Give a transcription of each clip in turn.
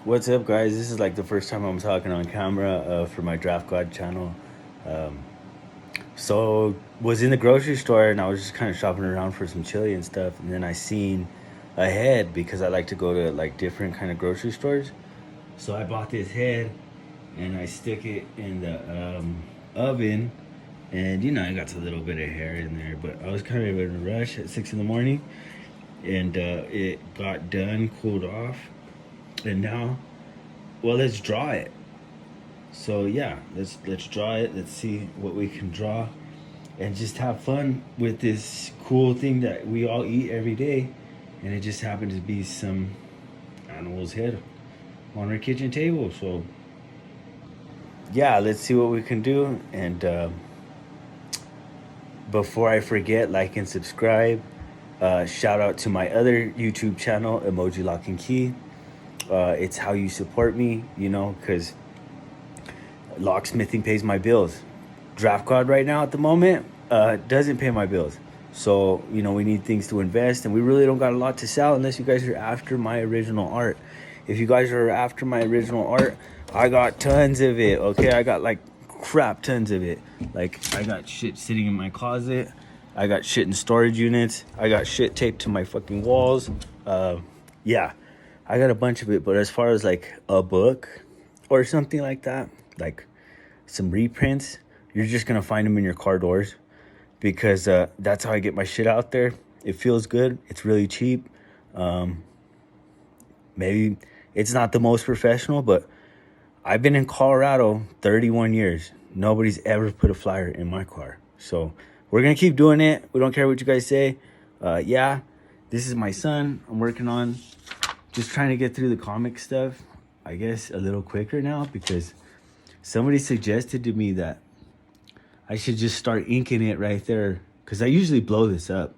What's up, guys? This is like the first time I'm talking on camera for my Draft God channel. Um, so was in the grocery store and I was just kind of shopping around for some chili and stuff, and then I seen a head because I like to go to like different kind of grocery stores. So I bought this head and I stick it in the oven, and I got a little bit of hair in there, but I was kind of in a rush at 6 in the morning, and it got done, cooled off, and now, well, let's draw it. So yeah, let's draw it. Let's see what we can draw, and just have fun with this cool thing that we all eat every day. And it just happened to be some animal's head on our kitchen table. So yeah, let's see what we can do. And before I forget, like and subscribe. Shout out to my other YouTube channel, Emoji Lock and Key. It's how you support me, because locksmithing pays my bills. Draft God right now at the moment doesn't pay my bills. So, we need things to invest, and we really don't got a lot to sell unless you guys are after my original art. If you guys are after my original art, I got tons of it, okay? I got like crap tons of it. Like, I got shit sitting in my closet. I got shit in storage units. I got shit taped to my fucking walls. Yeah, I got a bunch of it. But as far as like a book or something like that, like some reprints, you're just gonna find them in your car doors, because that's how I get my shit out there. It feels good. It's really cheap. Maybe it's not the most professional, but I've been in Colorado 31 years. Nobody's ever put a flyer in my car. So we're gonna keep doing it. We don't care what you guys say. Yeah, this is my son. I'm working on just trying to get through the comic stuff, I guess, a little quicker now, because somebody suggested to me that I should just start inking it right there, because I usually blow this up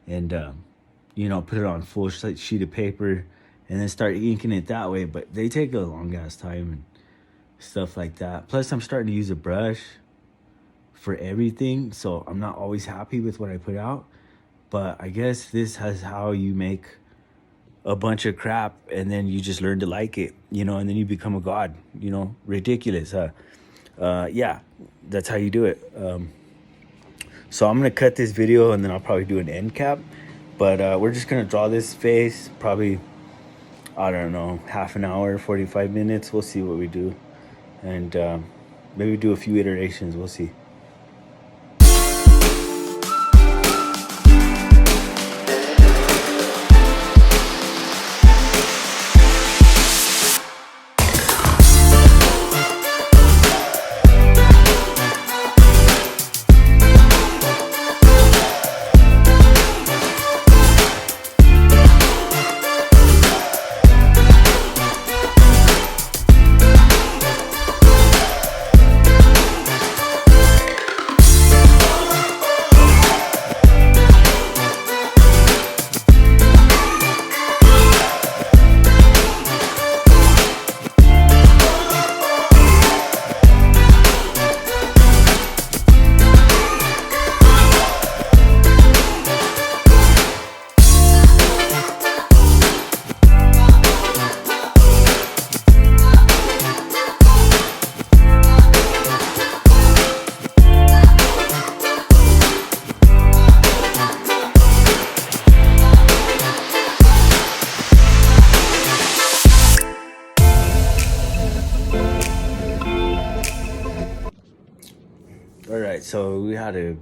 and, put it on full sheet of paper and then start inking it that way. But they take a long ass time and stuff like that. Plus, I'm starting to use a brush for everything, so I'm not always happy with what I put out. But I guess this is how you make a bunch of crap, and then you just learn to like it, and then you become a god, ridiculous, huh? Yeah, that's how you do it. So I'm gonna cut this video and then I'll probably do an end cap, but we're just gonna draw this face, probably, I don't know, half an hour, 45 minutes. We'll see what we do, and maybe do a few iterations. We'll see. All right, so we had a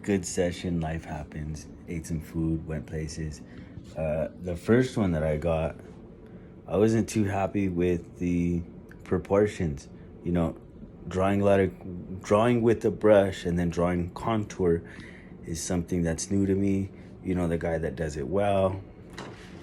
good session. Life happens. Ate some food, went places. The first one that I got, I wasn't too happy with the proportions. Drawing with a brush and then drawing contour is something that's new to me. The guy that does it well,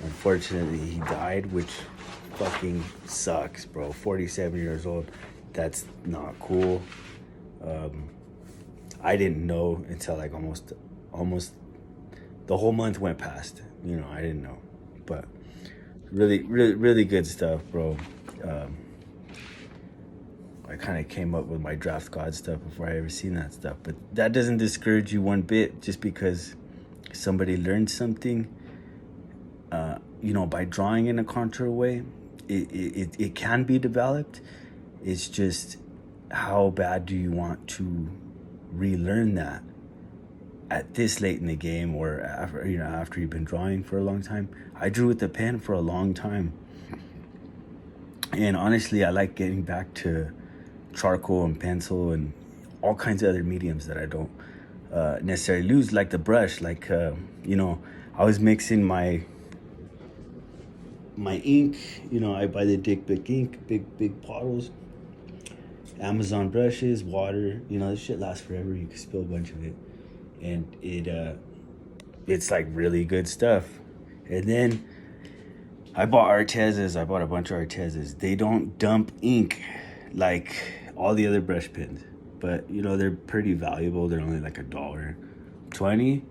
unfortunately, he died, which fucking sucks, bro. 47 years old. That's not cool. I didn't know until like almost the whole month went past. I didn't know, but really, really, really good stuff, bro. I kind of came up with my Draft God stuff before I ever seen that stuff, but that doesn't discourage you one bit just because somebody learned something. By drawing in a contour way, it can be developed. It's just how bad do you want to relearn that at this late in the game, or after, after you've been drawing for a long time. I drew with the pen for a long time, and honestly, I like getting back to charcoal and pencil and all kinds of other mediums that I don't necessarily lose, like the brush. Like I was mixing my ink. I buy the Dick Big ink, big bottles, Amazon brushes, water. This shit lasts forever. You can spill a bunch of it, and it's like really good stuff. And then I bought Artezas. I bought a bunch of Artezas. They don't dump ink like all the other brush pens, but they're pretty valuable. They're only like $1.20.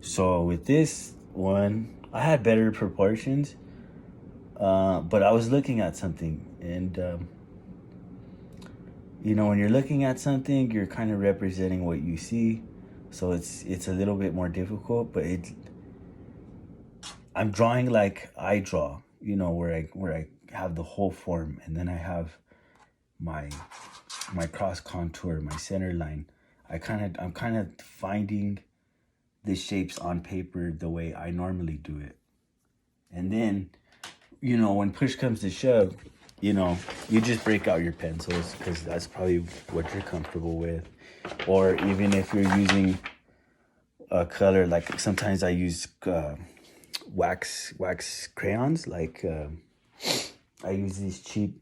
So with this one, I had better proportions, but I was looking at something, and when you're looking at something, you're kind of representing what you see. So it's a little bit more difficult, but I'm drawing like I draw, where I have the whole form, and then I have my cross contour, my center line. I'm kind of finding the shapes on paper the way I normally do it. And then, when push comes to shove, you just break out your pencils, because that's probably what you're comfortable with. Or even if you're using a color, like sometimes I use wax crayons, like I use these cheap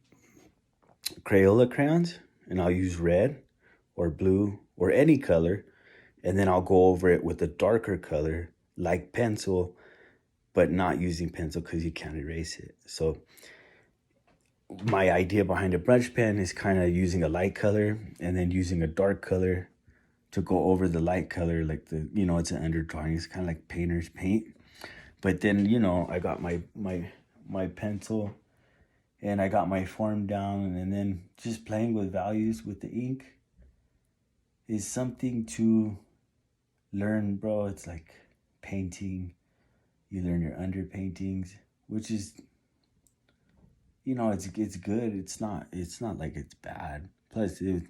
Crayola crayons, and I'll use red or blue or any color, and then I'll go over it with a darker color like pencil, but not using pencil because you can't erase it. So my idea behind a brush pen is kind of using a light color and then using a dark color to go over the light color, like it's an underdrawing. It's kind of like painter's paint. But then, I got my pencil, and I got my form down, and then just playing with values with the ink is something to learn, bro. It's like painting. You learn your underpaintings, which is, it's good. It's not like it's bad. Plus, it's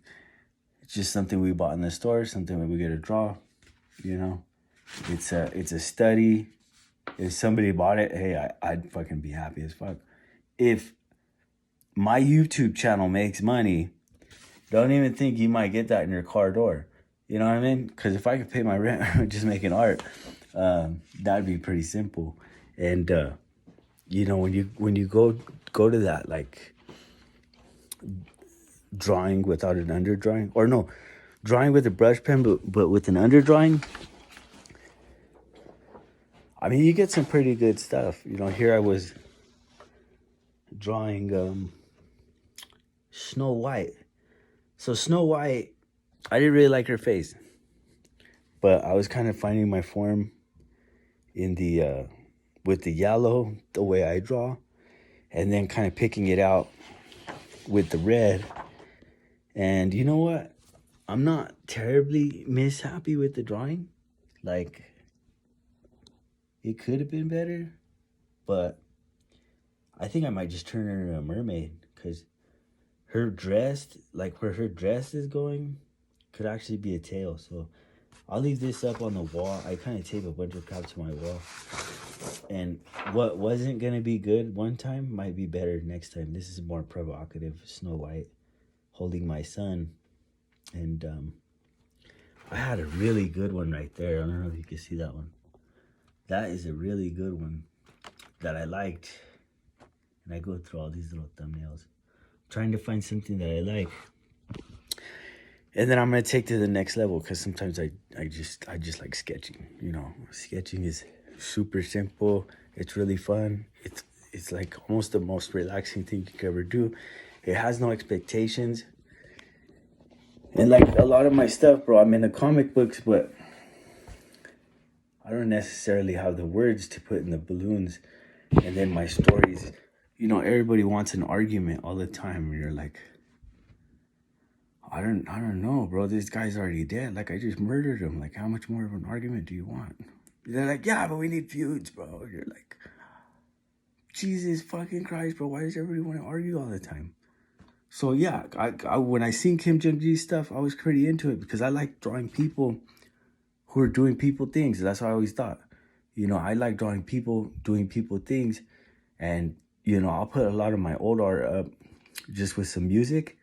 just something we bought in the store, something that we get to draw. It's a study. If somebody bought it, hey, I'd fucking be happy as fuck. If my YouTube channel makes money, don't even think you might get that in your car door. You know what I mean? Because if I could pay my rent just making art, that'd be pretty simple. And when you go to that, like drawing without an underdrawing, or no, drawing with a brush pen but with an underdrawing, I mean, you get some pretty good stuff. Here I was drawing Snow White. So Snow White, I didn't really like her face, but I was kind of finding my form in the with the yellow, the way I draw, and then kind of picking it out with the red. And you know what? I'm not terribly mishappy with the drawing. Like, it could have been better, but I think I might just turn her into a mermaid, because her dress, like where her dress is going, could actually be a tail. So I'll leave this up on the wall. I kind of tape a bunch of crap to my wall. And what wasn't going to be good one time might be better next time. This is more provocative. Snow White holding my son. And I had a really good one right there. I don't know if you can see that one. That is a really good one that I liked. And I go through all these little thumbnails, trying to find something that I like. And then I'm going to take to the next level, because sometimes I just like sketching. Sketching is super simple. It's really fun. It's like almost the most relaxing thing you could ever do. It has no expectations. And like a lot of my stuff, bro, I'm into comic books, but I don't necessarily have the words to put in the balloons. And then my stories, everybody wants an argument all the time. And you're like, I don't know, bro. This guy's already dead. Like, I just murdered him. Like, how much more of an argument do you want? They're like, yeah, but we need feuds, bro. You're like, Jesus fucking Christ, bro. Why does everybody want to argue all the time? So yeah, I when I seen Kim Jong Gi stuff, I was pretty into it because I like drawing people who are doing people things. That's what I always thought. You know, I like drawing people doing people things, and you know, I'll put a lot of my old art up just with some music,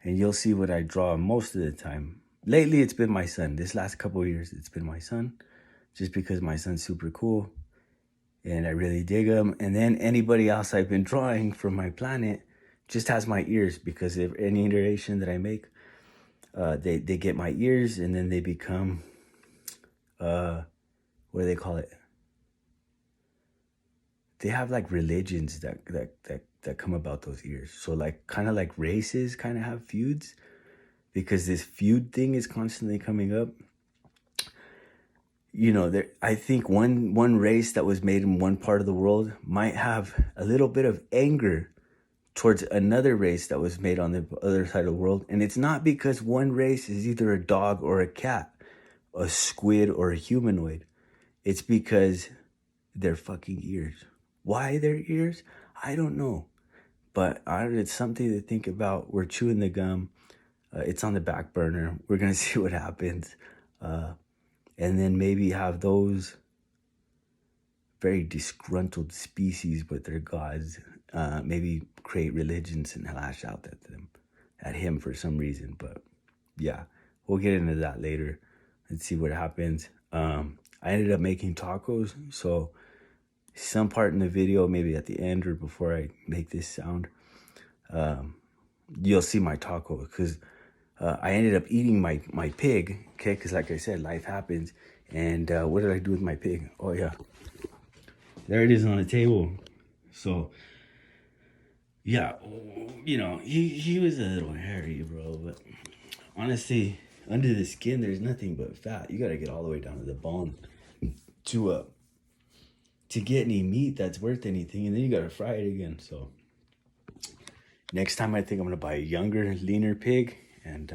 and you'll see what I draw most of the time. Lately, it's been my son. This last couple of years, it's been my son, just because my son's super cool, and I really dig him. And then anybody else I've been drawing from my planet just has my ears, because if any iteration that I make, they get my ears, and then they become, what do they call it? They have like religions that come about those ears. So like kind of like races kind of have feuds, because this feud thing is constantly coming up. You know, there, I think one race that was made in one part of the world might have a little bit of anger towards another race that was made on the other side of the world. And it's not because one race is either a dog or a cat, a squid or a humanoid. It's because their fucking ears. Why their ears? I don't know. But it's something to think about. We're chewing the gum. It's on the back burner. We're going to see what happens. And then maybe have those very disgruntled species with their gods maybe create religions and lash out at them, at him for some reason. But yeah, we'll get into that later. Let's see what happens. I ended up making tacos, so some part in the video, maybe at the end or before I make this sound, you'll see my taco, because I ended up eating my pig, okay, because like I said, life happens. And what did I do with my pig? Oh yeah, there it is on the table. So yeah, you know, he was a little hairy, bro, but honestly, under the skin there's nothing but fat. You got to get all the way down to the bone to get any meat that's worth anything, and then you got to fry it again. So next time I think I'm gonna buy a younger, leaner pig, and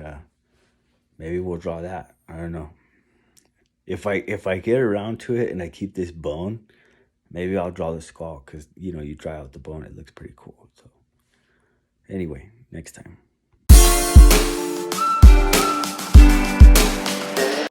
maybe we'll draw that. I don't know. If I get around to it and I keep this bone, maybe I'll draw the skull, because you know, you dry out the bone, it looks pretty cool. So anyway, next time.